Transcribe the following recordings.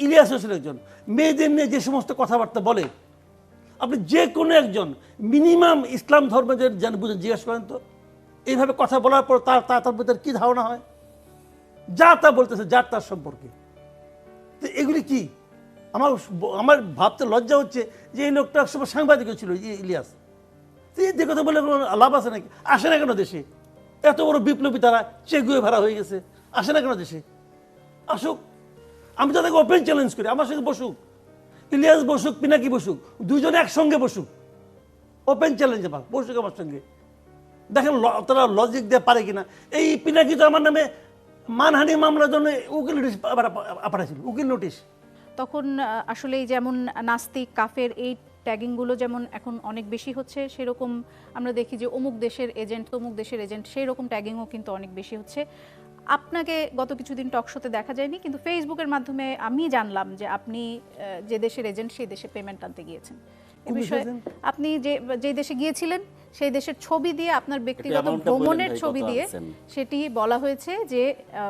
ইলিয়াস হোসেন একজন মেয়েদের নিয়ে যে সমস্ত কথাবার্তা বলে, আপনি যে কোনো একজন মিনিমাম ইসলাম ধর্মের জান বুঝেন জিজ্ঞেস করেন তো, এইভাবে কথা বলার পর তার ভিতরে কী ধারণা হয়, যা তা বলতেছে যার তার সম্পর্কে। তো এগুলি কি আমার ভাবতে লজ্জা হচ্ছে যে এই লোকটা একসময় সাংবাদিকও ছিল ইলিয়াস। তো এই যে কথা বলে কোনো লাভ আছে নাকি? আসে না কেন দেশে? এত বড় বিপ্লবী তারা চেগুয়ে ভাড়া হয়ে গেছে, আসে না কেন দেশে? আসুক, আমি তাদেরকে ওপেন চ্যালেঞ্জ করি, আমার সঙ্গে বসুক, ইলিয়াস বসুক, পিনাকি বসুক, দুজনে একসঙ্গে বসুক, ওপেন চ্যালেঞ্জ আমার, বসুক আমার সঙ্গে, দেখেন তারা লজিক দিয়ে পারে কিনা। এই পিনাকি তো আমার নামে মানহানি মামলার জন্য উকিল নোটিশ পাঠাইছিল, উকিল নোটিশ। তখন আসলে যেমন নাস্তিক কাফের এই ট্যাগিংগুলো যেমন এখন অনেক বেশি হচ্ছে, সেরকম আমরা দেখি যে অমুক দেশের এজেন্ট তমুক দেশের এজেন্ট, সেই রকম ট্যাগিংও কিন্তু অনেক বেশি হচ্ছে। আপনাকে গত কিছুদিন টকশোতে দেখা যায়নি, কিন্তু ফেসবুকের মাধ্যমে আমি জানলাম যে আপনি যে দেশের এজেন্ট সেই দেশে পেমেন্ট আনতে গিয়েছেন। এ বিষয়ে আপনি যে দেশে গিয়েছিলেন সেই দেশের ছবি দিয়ে, আপনার ব্যক্তিগত ভ্রমণের ছবি দিয়ে সেটি বলা হয়েছে যে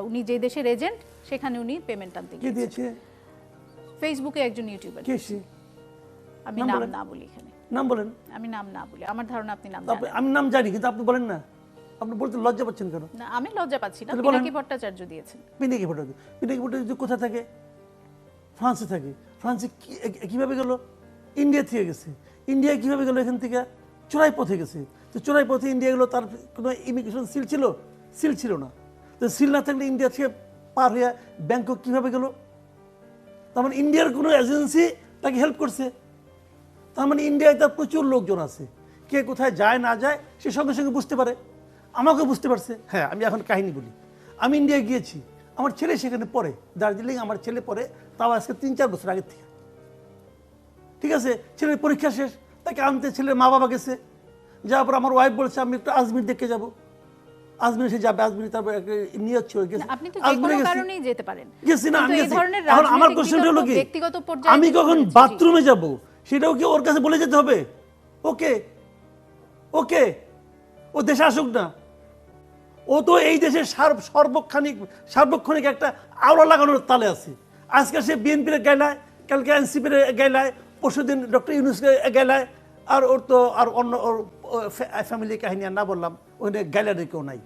উনি যে দেশের এজেন্ট সেখানে উনি পেমেন্ট আনতে গিয়েছেন। ফেসবুকে একজন ইউটিউবার, আমি নাম না বলি এখানে, নাম বলেন, আমি নাম না বলি, আমার ধারণা আপনি নাম জানেন। আমি নাম জানি কিন্তু আপনি বলেন না, আপনি বলতে লজ্জা পাচ্ছেন কেন? না, আমি লজ্জা পাচ্ছি না। পিনাকি ভট্টাচার্য দিয়েছেন। পিনাকি ভট্টাচার্য কোথায় থাকে? ফ্রান্সে থাকে। ফ্রান্সে কিভাবে গেল? ইন্ডিয়া থেকে গেছে। ইন্ডিয়ায় কিভাবে গেল? এখান থেকে চোরাই পথে গেছে। তো চোরাই পথে ইন্ডিয়া গেলো, তার কোনো ইমিগ্রেশন সিল ছিল? সিল ছিল না। তো সিল না থাকলে ইন্ডিয়া থেকে পার হয়ে ব্যাংকক কিভাবে গেল? তার মানে ইন্ডিয়ার কোনো এজেন্সি তাকে হেল্প করছে। তার মানে ইন্ডিয়ায় তার প্রচুর লোকজন আছে, কে কোথায় যায় না যায় সে সঙ্গে সঙ্গে বুঝতে পারে। আমাকে বুঝতে পারছে। হ্যাঁ, আমি এখন কাহিনী বলি। আমি ইন্ডিয়ায় গিয়েছি, আমার ছেলে সেখানে পড়ে, দার্জিলিং আমার ছেলে পড়ে, তাও আজকে 3-4 বছর আগের থেকে। ঠিক আছে, ছেলের পরীক্ষা শেষ, তাকে আনতে ছেলের মা বাবা গেছে। যাওয়ার পর আমার ওয়াইফ বলছে আমি একটু আজমির দেখতে যাবো। আজমির সে যাবে, আজমির তারপর নিয়ত ছিল গেছে। আপনি তো যে কোনো কারণেই যেতে পারেন। গেছি না, আমি গেছি। এখন আমার কোশ্চেনটা হলো কি, আমি কখন বাথরুমে যাব সেটাও কি ওর কাছে বলে যেতে হবে? ওকে ওকে ও দেশে আসুক না, ও তো এই দেশের সার্বক্ষণিক একটা আওড়া লাগানোর তালে আছে। আজকে সে বিএনপির গাইলায়, কালকে এনসিপির গাইলায়, পরশুদিন ডক্টর ইউনূসকে গাইলায়, আর ওর তো আর অন্য ওর ফ্যামিলি কাহিনী আর না বললাম, ওখানে গাইলার কেউ নাই।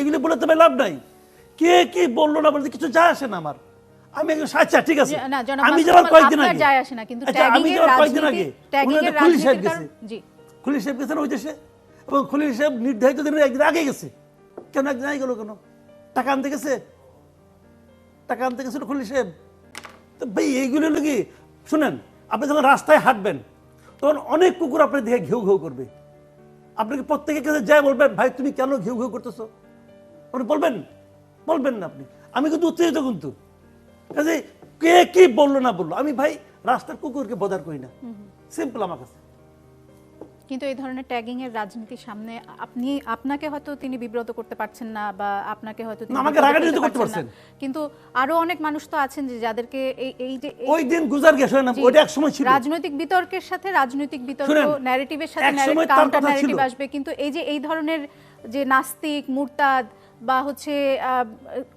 এগুলি বলে তবে লাভ নাই। কে কি বললো না বলতে কিছু যায় আসে না আমার। আমি একজন আচ্ছা ঠিক আছে, আমি যাওয়ার কয়েকদিন আগে, আমি যাওয়ার কয়েকদিন আগে খলিল সাহেব গেছে, খলিল সাহেব গেছেন ওই দেশে, এবং খলিল সাহেব নির্ধারিত দিনের একদিন আগে গেছে। কেন একদিন আগে গেল কেন? টাকা আনতে গেছে, টাকা আনতে গেছিল খলিল সাহেব। তো ভাই এইগুলো হলো কি, শুনেন, আপনি যখন রাস্তায় হাঁটবেন তখন অনেক কুকুর আপনার দেখে ঘেউ ঘেউ করবে। আপনাকে প্রত্যেকের কাছে যাই বলবেন ভাই তুমি কেন ঘেউ ঘেউ করতেছো, আপনি বলবেন? বলবেন না আপনি। আমি কিন্তু উত্তেজিত, কিন্তু কাজে কে কি বললো না বললো, আমি ভাই রাস্তার কুকুরকে বদার করি না, সিম্পল আমার কাছে। কিন্তু এই ধরনের ট্যাগিং এর রাজনীতির সামনে আপনাকে হয়তো তিনি বিব্রত করতে পারছেন না, বা আপনাকে হয়তো আমাকে রাগান্বিত করতে পারছেন, কিন্তু আরো অনেক মানুষ তো আছেন যে যাদেরকে এই যে ওই দিন গুজার গেছে না, ওইটা এক সময় ছিল। রাজনৈতিক বিতর্কের সাথে রাজনৈতিক বিতর্ক, ন্যারেটিভের সাথে কাউন্টার ন্যারেটিভ আসবে, কিন্তু এই যে এই ধরনের যে নাস্তিক, মুরতাদ বা হচ্ছে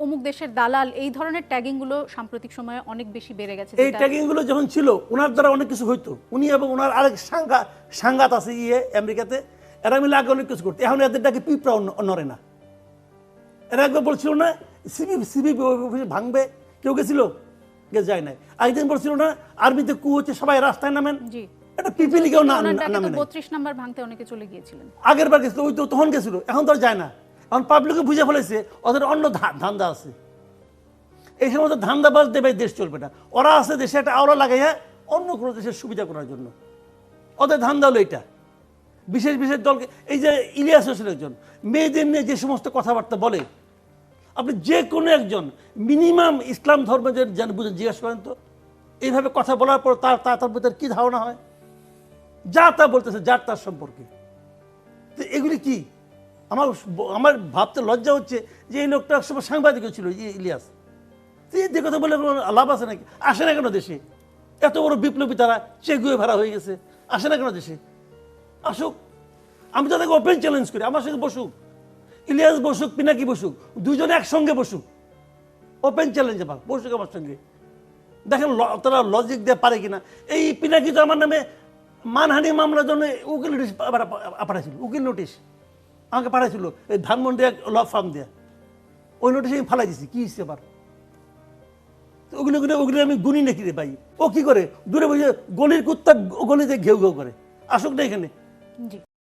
অমুক দেশের দালাল, এই ধরনের ট্যাগিং গুলো সাম্প্রতিক সময়ে অনেক বেশি বেড়ে গেছে। এই ট্যাগিং গুলো যখন ছিল ওনার দ্বারা অনেক কিছু হইতো, উনি এবং ওনার আরেক সাংঘাত আছে আমেরিকাতে, এরা মিলে আগে অনেক কিছু করতো। এখন এদের ডাকে পিঁপড়া নড়ে না। এরা একবার বলছিল না সিবি ভাঙবে, কেউ গেছিল? যায় নাই। আরেকদিন বলছিল না আর্মিতে কু হচ্ছে, সবাই রাস্তায় নামেন, এটা পিপিলি কেউ নামে না। 32 নাম্বার ভাঙতে অনেকে চলে গিয়েছিলেন, আগের বার গেছিল, ওই তো তখন গেছিল, এখন তো যায় না। এখন পাবলিকে বুঝে ফেলেছে ওদের অন্য ধান্দা আছে। এই সময় ধান্দাবাজ দেবে দেশ চলবে না। ওরা আছে দেশে একটা আওড়া লাগাইয়া অন্য কোনো দেশের সুবিধা করার জন্য, ওদের ধান্দা হলো এটা। বিশেষ বিশেষ দলকে, এই যে ইলিয়াস হোসেন একজন মেয়েদের নিয়ে যে সমস্ত কথাবার্তা বলে, আপনি যে কোনো একজন মিনিমাম ইসলাম ধর্মের জান বুঝেন জিজ্ঞেস করেন তো, এইভাবে কথা বলার পর তার ভিতরে কী ধারণা হয়, যা তা বলতেছে যার তার সম্পর্কে। তো এগুলি কি আমার ভাবতে লজ্জা হচ্ছে যে এই লোকটা একসময় সাংবাদিকও ছিল ইলিয়াস। তো এই যে কথা বলে কোনো লাভ আছে নাকি? আসে না কেন দেশে? এত বড় বিপ্লবী তারা চেগুয়ে ভাড়া হয়ে গেছে, আসে না কেন দেশে? আসুক, আমি তাদেরকে ওপেন চ্যালেঞ্জ করি, আমার সঙ্গে বসুক, ইলিয়াস বসুক, পিনাকি বসুক, দুজনে একসঙ্গে বসুক, ওপেন চ্যালেঞ্জ আমার, বসুক আমার সঙ্গে, দেখেন তারা লজিক দিয়ে পারে কিনা। এই পিনাকি তো আমার নামে মানহানি মামলার জন্য উকিল নোটিশ পাঠাইছিল, উকিল নোটিশ আমাকে পাঠাইছিল এই ধানমন্ডি এক ল ফার্ম দিয়ে। ওই নোটিশে আমি ফালাই দিছি, কি হচ্ছে আবার? ওগুলো আমি গুনি নাকি রে ভাই? ও কি করে দূরে বসে গলির কুত্তা গলিতে ঘেউ ঘেউ করে, আসুক না এখানে। জি।